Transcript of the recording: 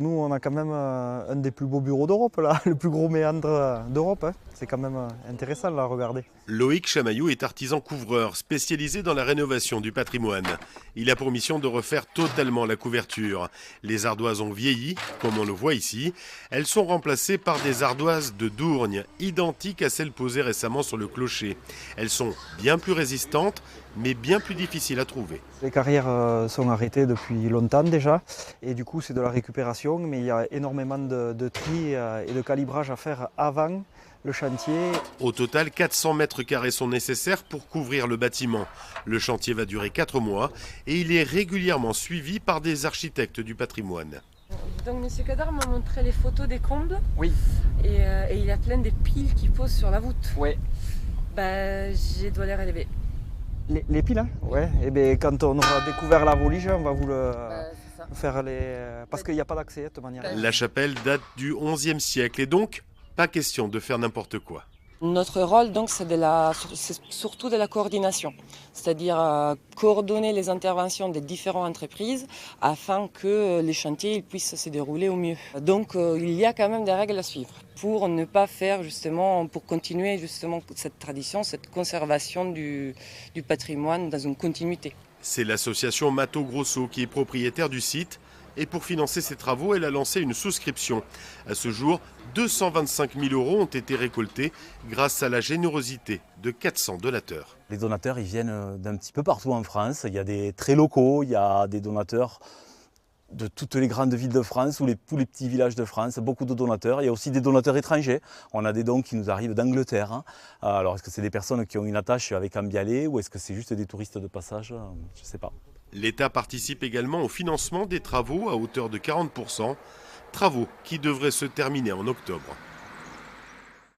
Nous, on a quand même un des plus beaux bureaux d'Europe, là, le plus gros méandre d'Europe. Hein. C'est quand même intéressant là, à regarder. Loïc Chamaillou est artisan couvreur spécialisé dans la rénovation du patrimoine. Il a pour mission de refaire totalement la couverture. Les ardoises ont vieilli, comme on le voit ici. Elles sont remplacées par des ardoises de Dourgne, identiques à celles posées récemment sur le clocher. Elles sont bien plus résistantes, mais bien plus difficiles à trouver. Les carrières sont arrêtées depuis longtemps déjà. Et du coup, c'est de la récupération, mais il y a énormément de tri et de calibrage à faire avant le chantier. Au total, 400 mètres carrés sont nécessaires pour couvrir le bâtiment. Le chantier va durer 4 mois et il est régulièrement suivi par des architectes du patrimoine. Donc M. Cadar m'a montré les photos des combles. Oui. Et il y a plein des piles qui posent sur la voûte. Oui. Je dois les relever. Les piles, hein. Ouais. Et bien, quand on aura découvert la volige, on va vous le faire parce qu'il n'y a pas d'accès de toute manière. La chapelle date du XIe siècle et donc pas question de faire n'importe quoi. Notre rôle, donc, c'est surtout de la coordination, c'est-à-dire coordonner les interventions des différentes entreprises afin que les chantiers puissent se dérouler au mieux. Donc, il y a quand même des règles à suivre pour ne pas faire pour continuer justement cette tradition, cette conservation du patrimoine dans une continuité. C'est l'association Mato Grosso qui est propriétaire du site. Et pour financer ses travaux, elle a lancé une souscription. À ce jour, 225 000 € ont été récoltés grâce à la générosité de 400 donateurs. Les donateurs, ils viennent d'un petit peu partout en France. Il y a des très locaux, il y a des donateurs de toutes les grandes villes de France ou tous les petits villages de France, beaucoup de donateurs. Il y a aussi des donateurs étrangers. On a des dons qui nous arrivent d'Angleterre. Hein. Alors, est-ce que c'est des personnes qui ont une attache avec Ambialé ou est-ce que c'est juste des touristes de passage? Je ne sais pas. L'État participe également au financement des travaux à hauteur de 40%, travaux qui devraient se terminer en octobre.